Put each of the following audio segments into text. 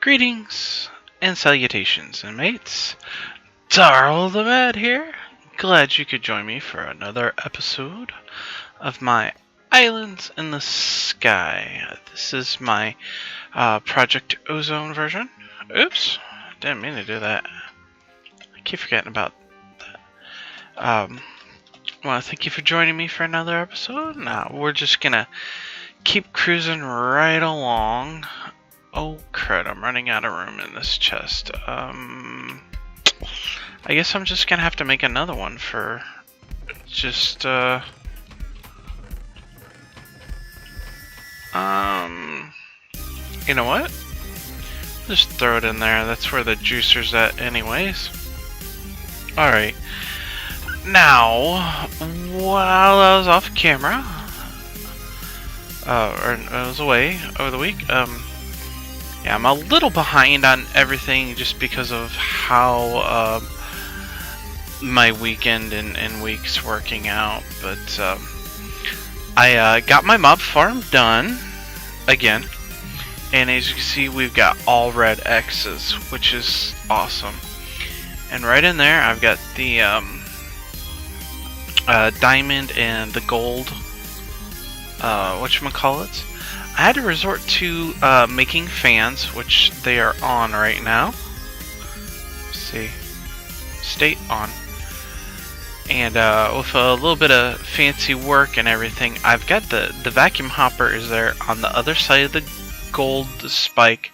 Greetings and salutations, inmates. Tarill the Mad here. Glad you could join me for another episode of my Islands in the Sky. This is my Project Ozone version. Oops, didn't mean to do that. I keep forgetting about that. Well, thank you for joining me for another episode. Now, we're just gonna keep cruising right along. Oh crud, I'm running out of room in this chest. I guess I'm just gonna have to make another one for just, you know what? Just throw it in there. That's where the juicer's at anyways. Alright. Now, while I was off camera, or I was away over the week, yeah, I'm a little behind on everything just because of how my weekend and weeks working out. But I got my mob farm done again, and as you can see, we've got all red X's, which is awesome. And right in there, I've got the diamond and the gold. Whatchamacallits. I had to resort to making fans, which they are on right now. Let's see, state on. And with a little bit of fancy work and everything, I've got the vacuum hopper is there on the other side of the gold spike,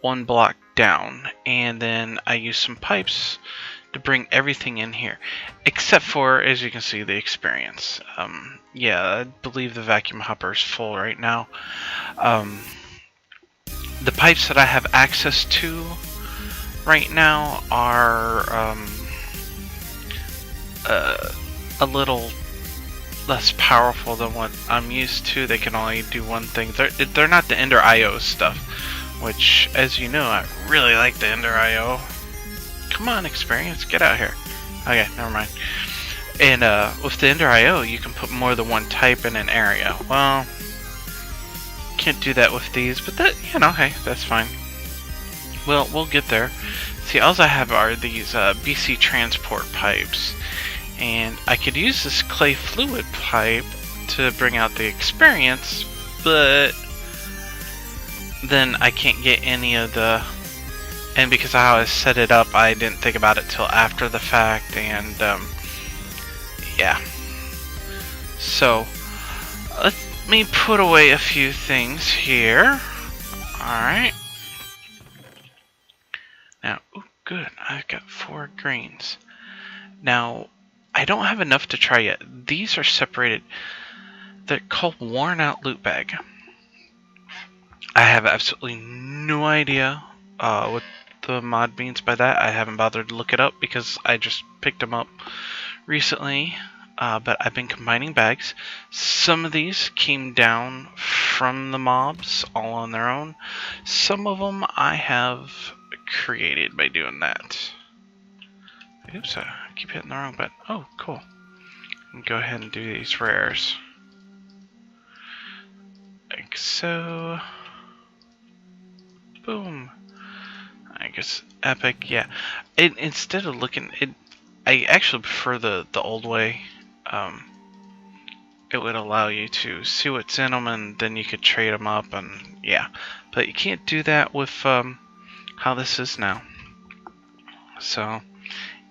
one block down, and then I use some pipes to bring everything in here, except for, as you can see, the experience. Yeah, I believe the vacuum hopper is full right now. The pipes that I have access to right now are a little less powerful than what I'm used to. They can only do one thing. They're not the Ender IO stuff, which, as you know, I really like the Ender IO. Come on, experience, get out here. Okay, never mind. And with the Ender IO, you can put more than one type in an area. Well, can't do that with these, but that, you know, hey, that's fine. Well, we'll get there. See, all I have are these BC transport pipes, and I could use this clay fluid pipe to bring out the experience, but then I can't get any of the. And because of how I set it up, I didn't think about it till after the fact, and yeah. So, let me put away a few things here. Alright. Now, ooh, good, I've got 4 greens. Now, I don't have enough to try yet. These are separated. They're called worn out loot bag. I have absolutely no idea what the mod means by that. I haven't bothered to look it up because I just picked them up recently, but I've been combining bags. Some of these came down from the mobs all on their own. Some of them I have created by doing that. Oops, I keep hitting the wrong button. Oh, cool. Go ahead and do these rares. Like so. Boom. I guess epic, yeah. Instead of looking, I actually prefer the old way. It would allow you to see what's in them, and then you could trade them up, and yeah. But you can't do that with how this is now. So,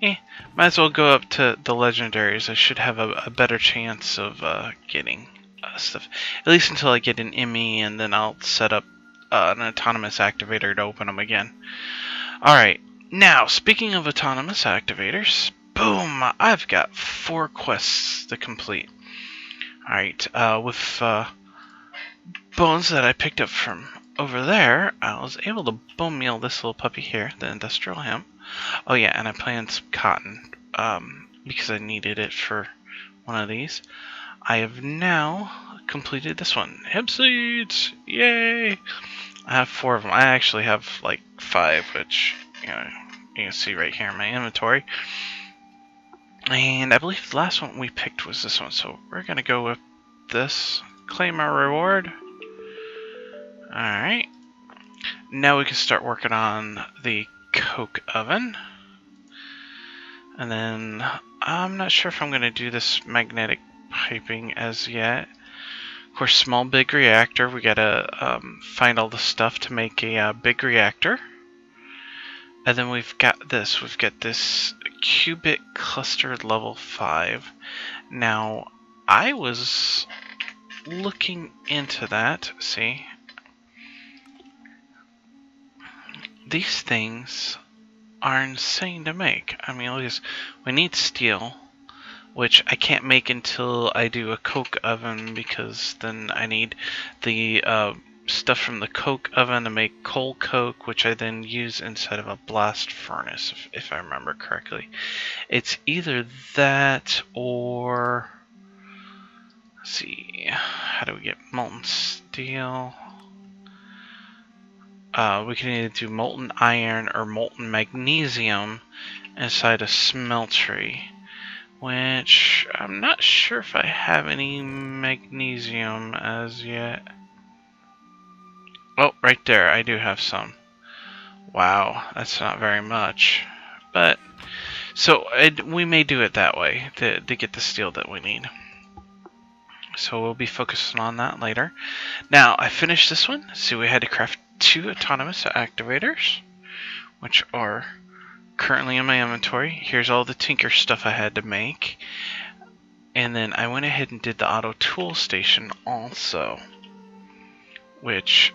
might as well go up to the legendaries. I should have a better chance of getting stuff. At least until I get an ME, and then I'll set up an autonomous activator to open them again. Alright, now speaking of autonomous activators, boom, I've got 4 quests to complete. Alright, with bones that I picked up from over there, I was able to bone meal this little puppy here, the industrial hemp. Oh yeah, and I planted some cotton, because I needed it for one of these. I have now completed this one. Hemp seeds! Yay! I have 4 of them. I actually have like 5, which, you know, you can see right here in my inventory. And I believe the last one we picked was this one, so we're gonna go with this. Claim our reward. Alright. now we can start working on the coke oven. And then I'm not sure if I'm going to do this magnetic piping as yet. Of course, small big reactor. We gotta find all the stuff to make a big reactor. And then we've got this. We've got this qubit cluster level 5. Now, I was looking into that. See? These things are insane to make. I mean, look at this. We need steel, which I can't make until I do a coke oven, because then I need the stuff from the coke oven to make coal coke, which I then use inside of a blast furnace, if I remember correctly. It's either that or... Let's see, how do we get molten steel? We can either do molten iron or molten magnesium inside a smeltery, which I'm not sure if I have any magnesium as yet. Oh, right there, I do have some. Wow, that's not very much. But, so we may do it that way to get the steel that we need. So we'll be focusing on that later. Now, I finished this one. So we had to craft 2 autonomous activators, which are currently in my inventory. Here's all the tinker stuff I had to make. And then I went ahead and did the auto tool station also, which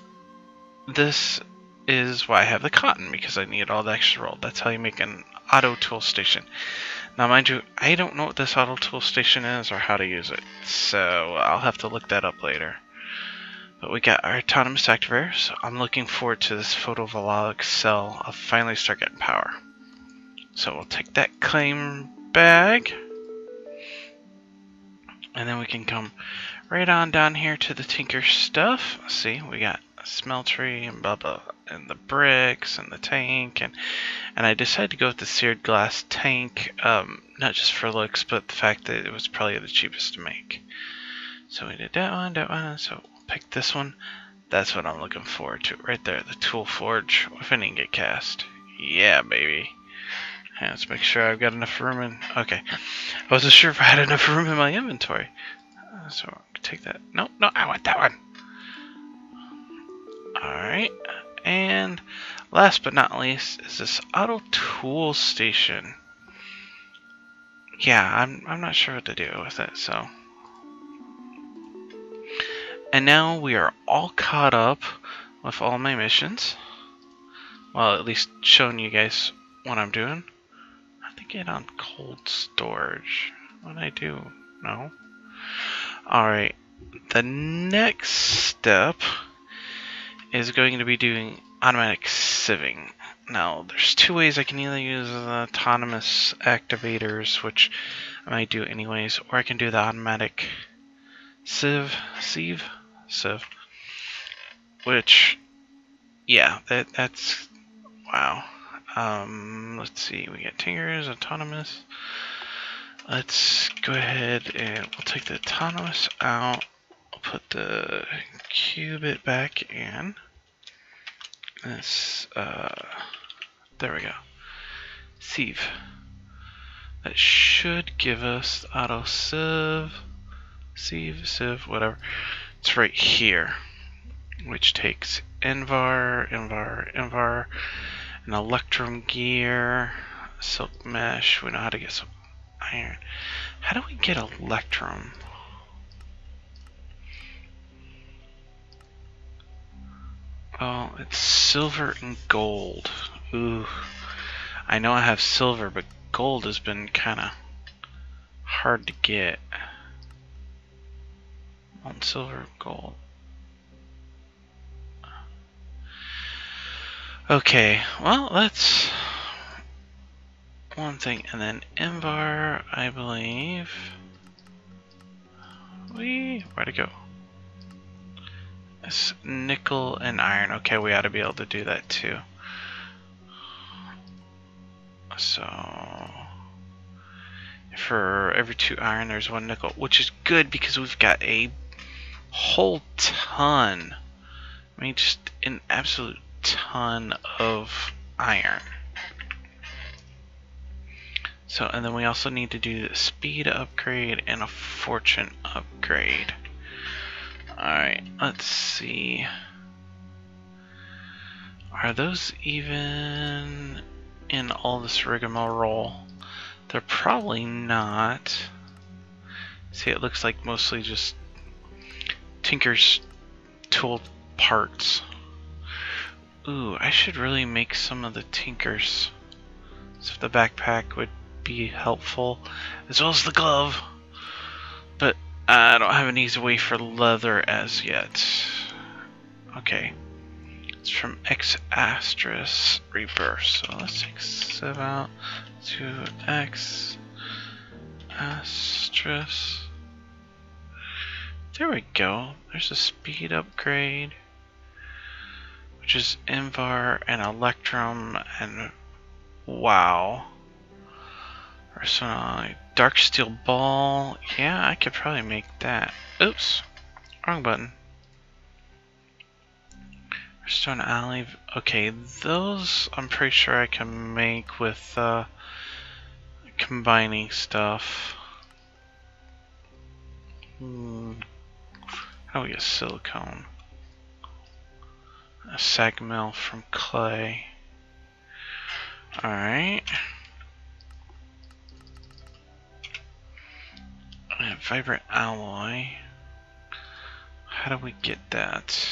this is why I have the cotton, because I need all the extra roll. That's how you make an auto tool station. Now, mind you, I don't know what this auto tool station is or how to use it, so I'll have to look that up later. But we got our autonomous activator, so I'm looking forward to this photovoltaic cell. I'll finally start getting power. So we'll take that claim bag, and then we can come right on down here to the tinker stuff. See, we got a smeltery and blah blah, and the bricks and the tank, and I decided to go with the seared glass tank, not just for looks, but the fact that it was probably the cheapest to make. So we did that one, so we'll pick this one. That's what I'm looking forward to, right there, the tool forge. If I didn't get cast, yeah, baby. Yeah, let's make sure I've got enough room in. Okay, I wasn't sure if I had enough room in my inventory. So I'll take that. No, I want that one. Alright, and last but not least is this auto tool station. Yeah, I'm not sure what to do with it, so. And now we are all caught up with all my missions. Well, at least showing you guys what I'm doing. I have to get on cold storage. What did I do? No. Alright, the next step is going to be doing automatic sieving. Now, there's 2 ways I can either use the autonomous activators, which I might do anyways, or I can do the automatic sieve, which, yeah, that's, wow. Let's see, we got tinkers, autonomous. Let's go ahead and we'll take the autonomous out. I'll put the qubit back in. This, there we go. Sieve. That should give us auto sieve, whatever. It's right here, which takes Invar, an electrum gear, silk mesh. We know how to get some iron. How do we get electrum? Oh, it's silver and gold. Ooh. I know I have silver, but gold has been kind of hard to get. On silver, gold. Okay, well, that's one thing. And then Invar, I believe. Where'd it go? It's nickel and iron. Okay, we ought to be able to do that too. So for every 2 iron there's 1 nickel, which is good because we've got a whole ton. I mean, just an absolute ton of iron. So, and then we also need to do the speed upgrade and a fortune upgrade. Alright, let's see. Are those even in all this rigmarole? They're probably not. See, it looks like mostly just Tinker's tool parts. Ooh, I should really make some of the Tinkers. So the backpack would be helpful, as well as the glove. But I don't have an easy way for leather as yet. Okay. It's from X asterisk reverse. So let's take 7 out to X asterisk. There we go. There's a speed upgrade, which is Invar and Electrum and wow. Personally, Dark Steel Ball. Yeah, I could probably make that. Oops, wrong button. Stone Alley. Okay, those I'm pretty sure I can make with combining stuff. How do we get silicone? A sag mill from clay. Alright. Vibrant alloy. How do we get that?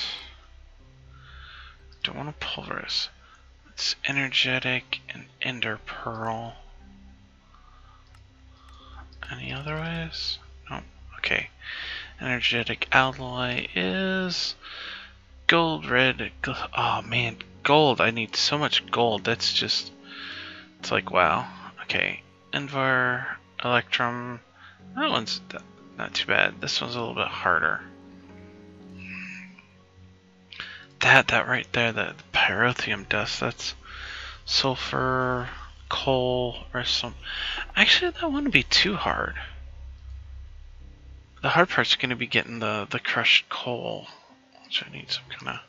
Don't want to pulverize. It's energetic and ender pearl. Any other ways? No. Okay. Energetic alloy is gold, red. Oh man, gold. I need so much gold. That's just. It's like wow. Okay. Invar, Electrum. That one's not too bad. This one's a little bit harder. That right there, the pyrotheum dust, that's sulfur, coal, or some. Actually, that wouldn't be too hard. The hard part's going to be getting the crushed coal, which I need some kind of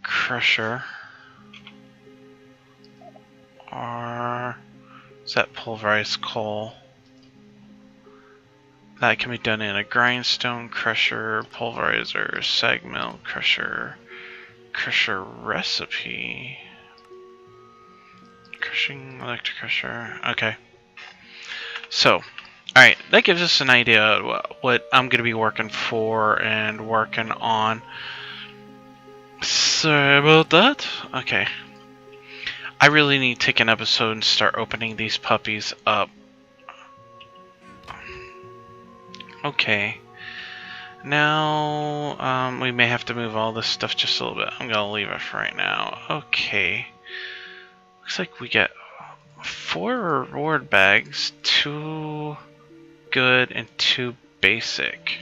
crusher. Or is that pulverized coal? That can be done in a grindstone, crusher, pulverizer, sag mill, crusher recipe. Crushing electric crusher. Okay. So, alright, that gives us an idea of what I'm going to be working for and working on. Sorry about that. Okay. I really need to take an episode and start opening these puppies up. Okay. Now, we may have to move all this stuff just a little bit. I'm gonna leave it for right now. Okay. Looks like we get 4 reward bags, 2 good and 2 basic.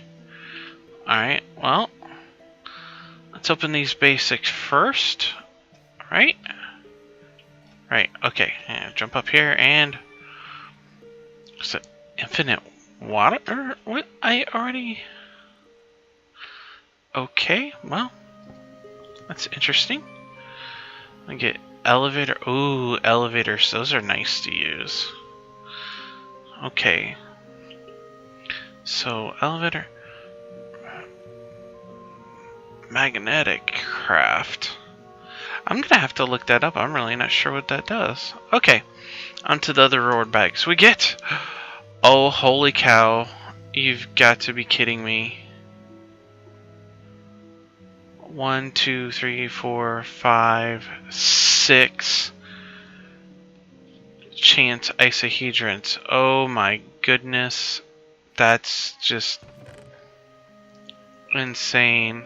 Alright, well, let's open these basics first. Right? Right, okay. And jump up here and... Is it infinite water? What? I already... Okay, well, that's interesting. I get elevator. Ooh, elevators. Those are nice to use. Okay. So, elevator. Magnetic craft. I'm gonna have to look that up. I'm really not sure what that does. Okay. Onto the other reward bags. We get... Oh, holy cow. You've got to be kidding me. 1, 2, 3, 4, 5, 6 chance isohedrons. Oh my goodness. That's just insane.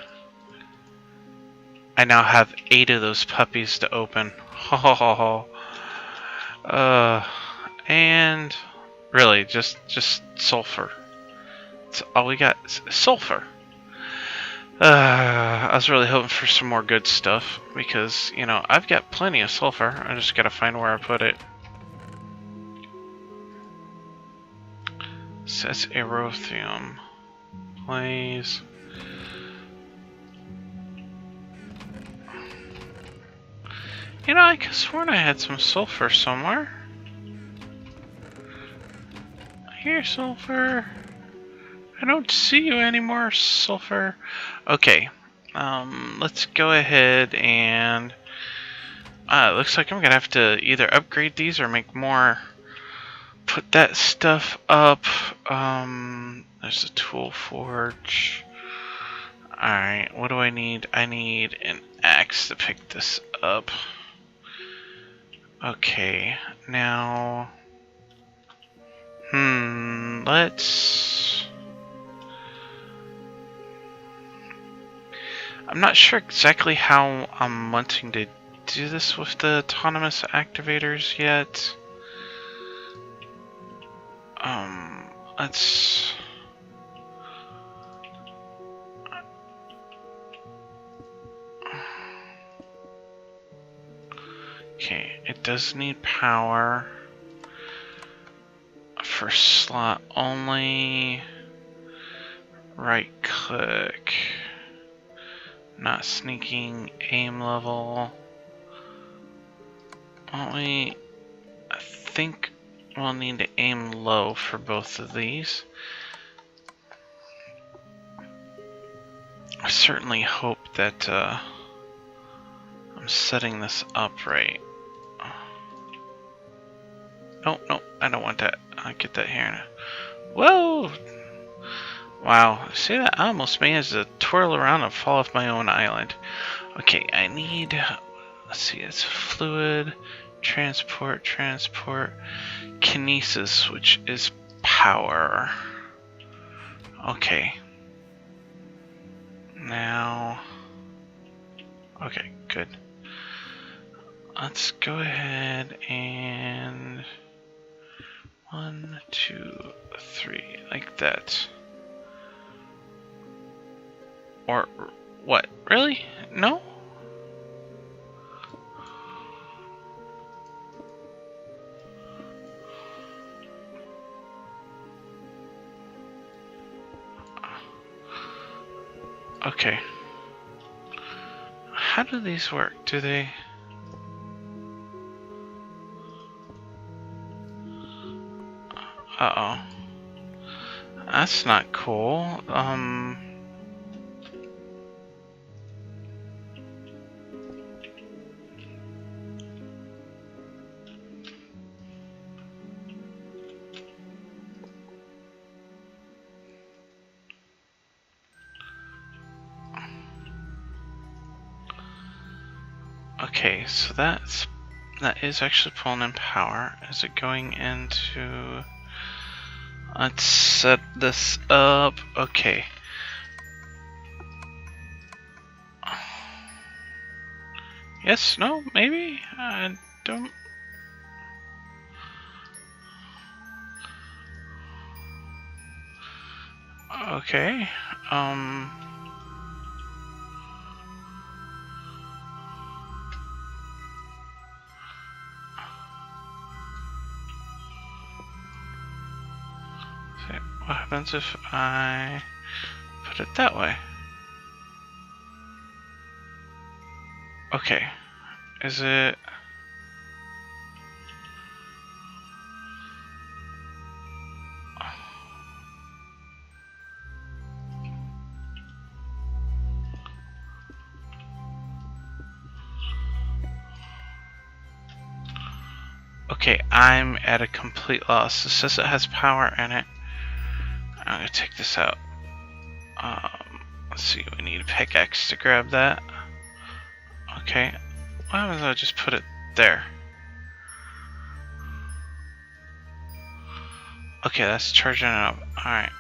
I now have 8 of those puppies to open. And really just sulfur. That's all we got is sulfur. I was really hoping for some more good stuff because, you know, I've got plenty of sulfur. I just gotta find where I put it. Says aerothium. Please. You know, I could have sworn I had some sulfur somewhere. Here, sulfur. I don't see you anymore, sulfur. Okay, let's go ahead and... it looks like I'm gonna have to either upgrade these or make more. Put that stuff up. There's a tool forge. Alright, what do I need? I need an axe to pick this up. Okay, now... let's... I'm not sure exactly how I'm wanting to do this with the autonomous activators yet. Let's... Okay, it does need power. For slot only. Right click. Not sneaking, aim level. Only, I think we'll need to aim low for both of these. I certainly hope that I'm setting this up right. No, I don't want that. I'll get that here. Whoa! Wow, see that? I almost managed to twirl around and fall off my own island. Okay, I need... Let's see, it's fluid, transport, kinesis, which is power. Okay. Now... Okay, good. Let's go ahead and... 1, 2, 3, like that. Or what? Really? No? Okay. How do these work? Do they... Uh-oh. That's not cool. Okay, so that is actually pulling in power. Is it going into... Let's set this up. Okay. Yes, no, maybe? I don't... Okay, what happens if I put it that way? Okay, is it... Okay, I'm at a complete loss. It says it has power in it. I'm gonna take this out. Let's see, we need a pickaxe to grab that. Okay, what happens if I just put it there? Okay, that's charging it up. Alright.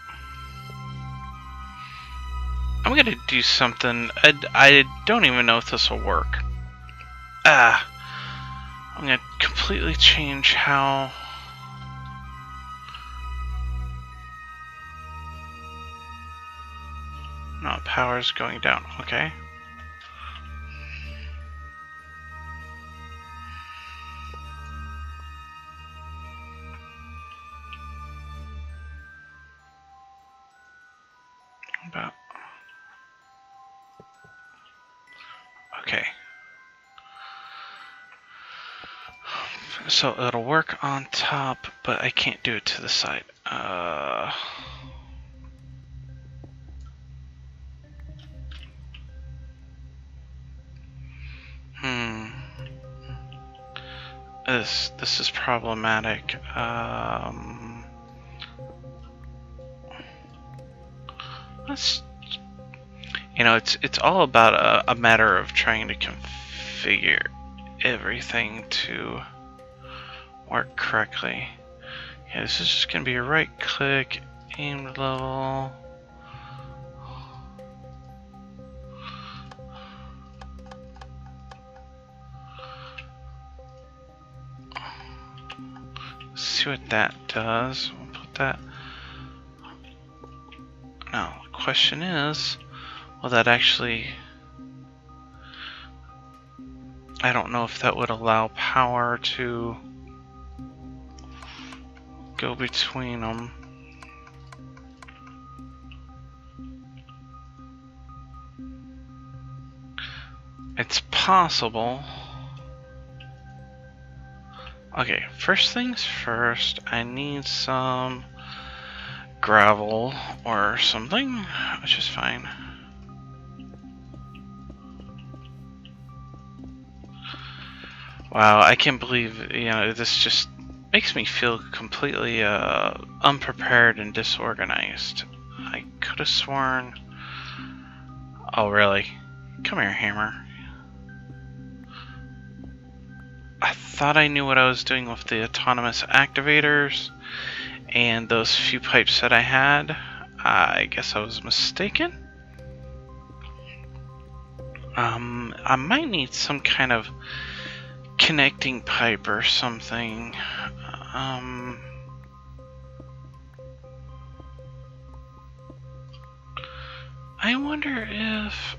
I'm gonna do something. I don't even know if this will work. I'm gonna completely change how... No, power's going down. Okay. About... Okay. So it'll work on top, but I can't do it to the side. Hmm. This is problematic. Let's, it's all about a matter of trying to configure everything to work correctly. Yeah, this is just gonna be a right click, aim level. See what that does. We'll put that. Now, the question is, will that actually... I don't know if that would allow power to go between them. It's possible. Okay, first things first, I need some gravel or something, which is fine. Wow, I can't believe, this just makes me feel completely unprepared and disorganized. I could have sworn... Oh, really? Come here, Hammer. I thought I knew what I was doing with the autonomous activators and those few pipes that I had. I guess I was mistaken. I might need some kind of connecting pipe or something. I wonder if...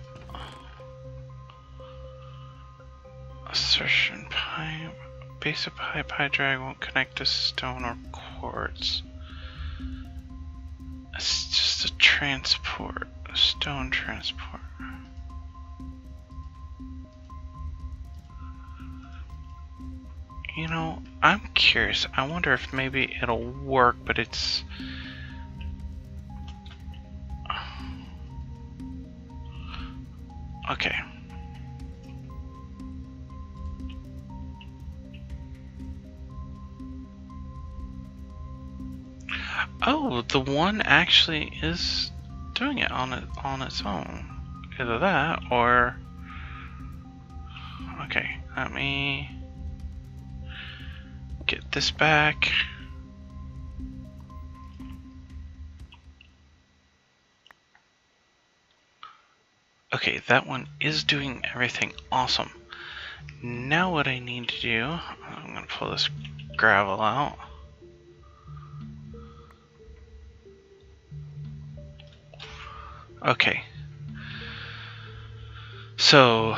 Assertion pipe, basic pipe high drag won't connect to stone or quartz. It's just a transport, a stone transport. I'm curious. I wonder if maybe it'll work, but it's... Okay. Oh, the one actually is doing it on its own. Either that or... Okay, let me get this back. Okay, that one is doing everything awesome. Now what I need to do, I'm gonna pull this gravel out. Okay. So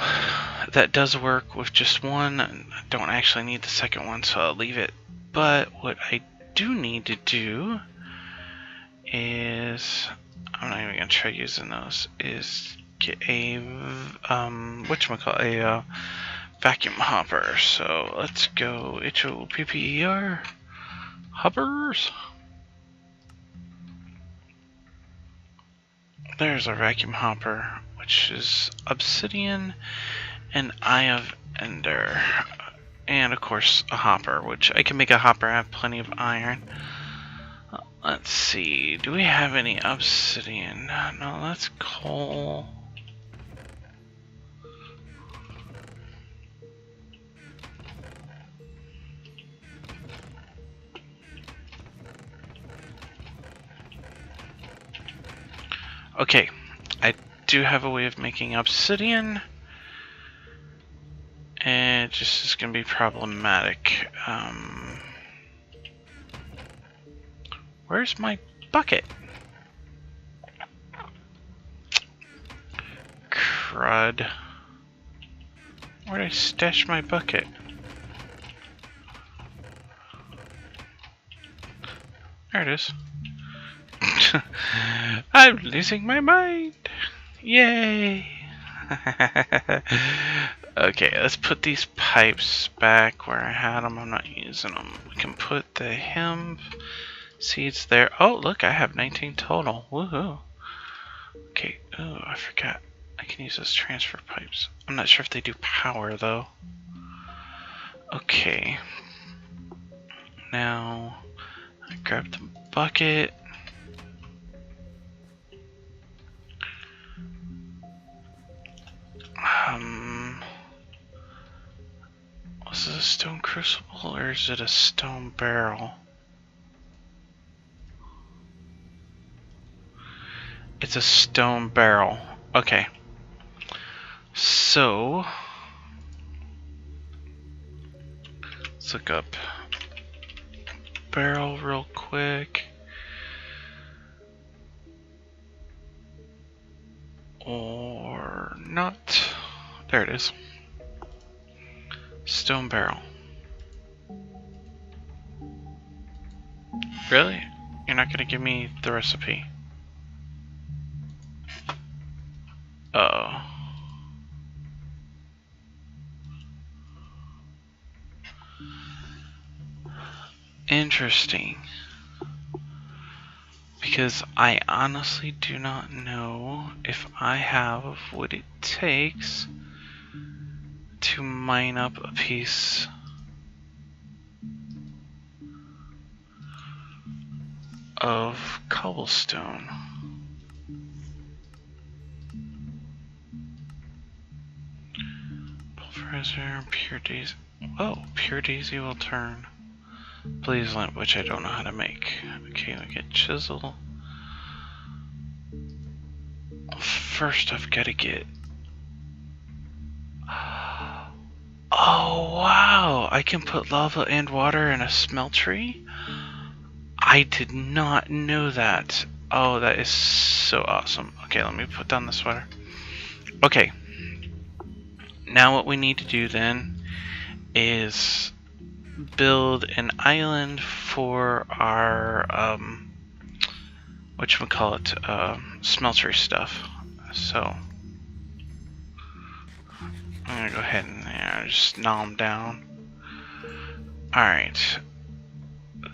that does work with just one. I don't actually need the second one, so I'll leave it. But what I do need to do is, I'm not even gonna try using those, is get a whatchamacallit, a vacuum hopper. So let's go HOPPER hoppers. There's our vacuum hopper, which is obsidian and eye of ender, and of course a hopper, which I can make a hopper. I have plenty of iron. Let's see, do we have any obsidian? No, that's coal. Okay, I do have a way of making obsidian. And it just is going to be problematic. Where's my bucket? Crud. Where'd I stash my bucket? There it is. I'm losing my mind. Yay. Okay, let's put these pipes back where I had them. I'm not using them. We can put the hemp seeds there. Oh, look, I have 19 total. Woohoo. Okay, oh, I forgot. I can use those transfer pipes. I'm not sure if they do power, though. Okay. Now, I grab the bucket. Was it a stone crucible or is it a stone barrel? It's a stone barrel. Okay. So, let's look up barrel real quick. Or not. There it is. Stone barrel. Really? You're not gonna give me the recipe? Uh-oh. Interesting. Because I honestly do not know if I have what it takes to mine up a piece of cobblestone. Pulverizer, pure daisy. Oh, pure daisy will turn. Blaze lamp, which I don't know how to make. Okay, we get chisel. First, I've got to get. Oh wow! I can put lava and water in a smeltery? I did not know that. Oh, that is so awesome. Okay, let me put down the sweater. Okay. Now what we need to do then is build an island for our whatchamacallit, smeltery stuff. So I'm gonna go ahead and just gnaw them down. Alright.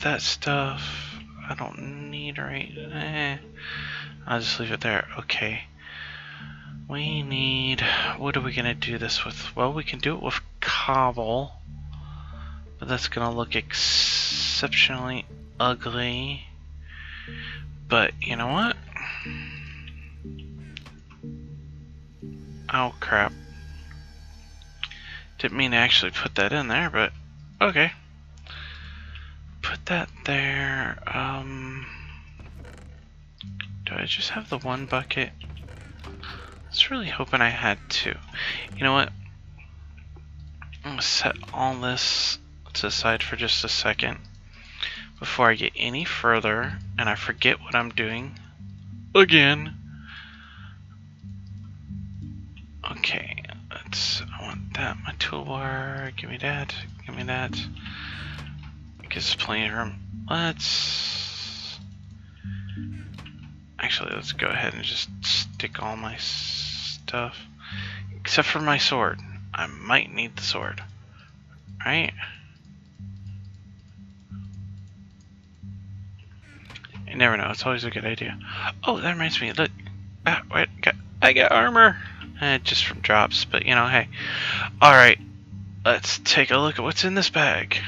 That stuff I don't need right. I'll just leave it there. Okay. We need, what are we gonna do this with? Well, we can do it with cobble, but that's gonna look exceptionally ugly. But you know what? Oh crap. Didn't mean to actually put that in there, but okay. Put that there. Do I just have the one bucket? I was really hoping I had two. You know what? I'm gonna set all this to the side for just a second before I get any further and I forget what I'm doing again. Okay, I want that, my toolbar, give me that, give me that. Gives us plenty of room. Actually, let's go ahead and just stick all my stuff. Except for my sword. I might need the sword. Right? You never know, it's always a good idea. Oh, that reminds me, look. Wait, I got armor. Just from drops, but you know, hey. Alright, let's take a look at what's in this bag.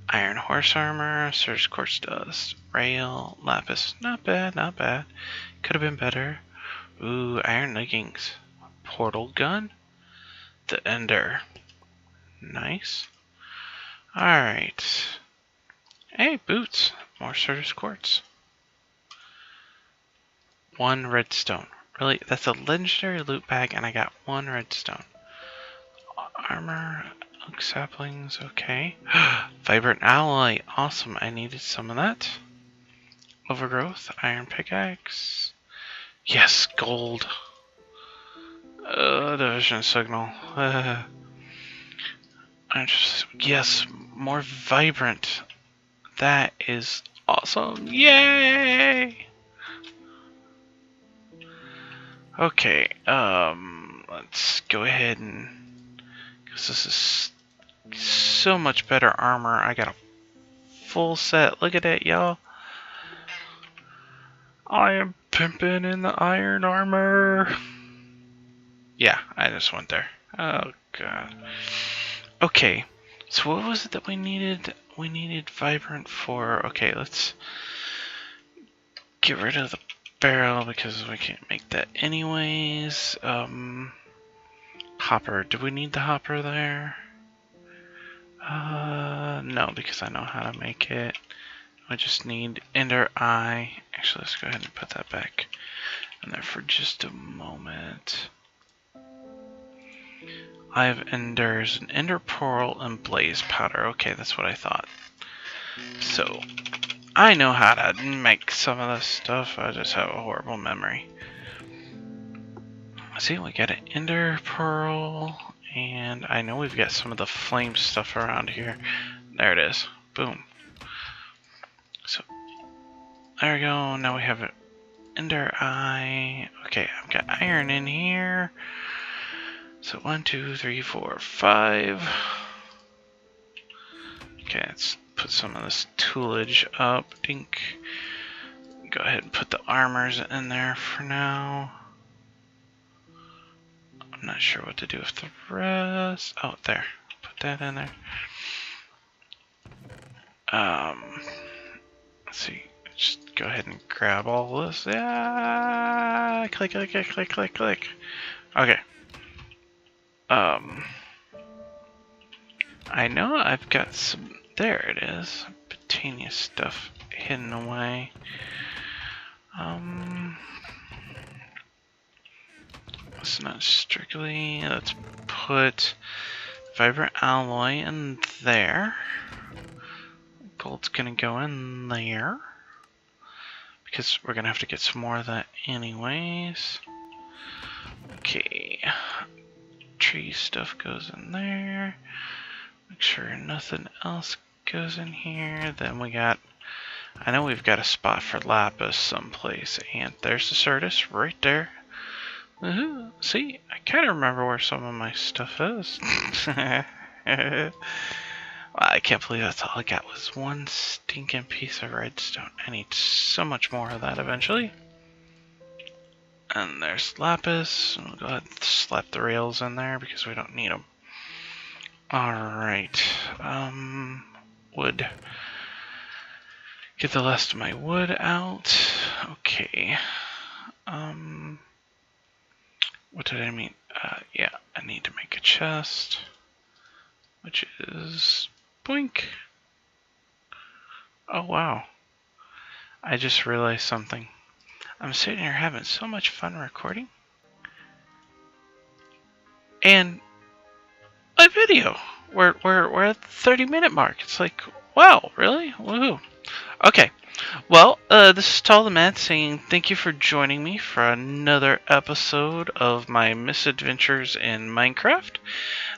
Iron horse armor, surge quartz dust, rail, lapis. Not bad, not bad. Could have been better. Ooh, iron leggings. Portal gun. The ender. Nice. Alright. Hey, boots. More surge quartz. One redstone. Really? That's a legendary loot bag and I got one redstone. Armor. Oak saplings, okay. Vibrant alloy, awesome. I needed some of that. Overgrowth, iron pickaxe. Yes, gold. Division signal. Yes, more vibrant. That is awesome. Yay! Okay, let's go ahead and Because this is so much better armor. I got a full set. Look at that, y'all. I am pimping in the iron armor. Yeah, I just went there. Oh, God. Okay, so what was it that we needed? We needed Vibrant for... Okay, let's get rid of the barrel because we can't make that anyways. Hopper. Do we need the hopper there? No, because I know how to make it. I just need Ender Eye. Actually, let's go ahead and put that back in there for just a moment. I have Enders, an Ender Pearl, and Blaze Powder. Okay, that's what I thought. So, I know how to make some of this stuff. I just have a horrible memory. See, we got an Ender Pearl, and I know we've got some of the flame stuff around here. There it is. Boom. So, there we go. Now we have an Ender Eye. Okay, I've got iron in here. So 1, 2, 3, 4, 5. Okay, let's put some of this toolage up. Dink. Go ahead and put the armors in there for now. I'm not sure what to do with the rest. Oh, there. Put that in there. Let's see. Just go ahead and grab all this. Yeah. Click, click, click, click, click, click. Okay. I know I've got some. There it is. Botania stuff hidden away. It's not strictly. Let's put Vibrant Alloy in there. Gold's gonna go in there. Because we're gonna have to get some more of that anyways. Okay. Tree stuff goes in there. Make sure nothing else goes in here. Then we got, I know we've got a spot for lapis someplace, and there's the Certus right there. Woohoo! See, I kind of remember where some of my stuff is. Well, I can't believe that's all I got was one stinking piece of redstone. I need so much more of that eventually. And there's lapis. We'll go ahead and slap the rails in there because we don't need them. Alright. Wood. Get the last of my wood out. Okay. What did I mean? Yeah, I need to make a chest. Which is... Boink! Oh, wow. I just realized something. I'm sitting here having so much fun recording. And a video. We're at the 30-minute mark. It's like, wow, really? Woohoo. Okay. Well, this is Tall the Man saying thank you for joining me for another episode of my misadventures in Minecraft.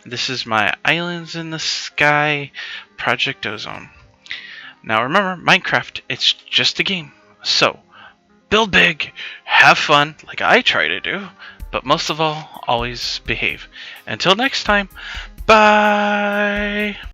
This is my Islands in the Sky Project Ozone. Now remember, Minecraft, it's just a game. So, build big, have fun, like I try to do, but most of all, always behave. Until next time, bye!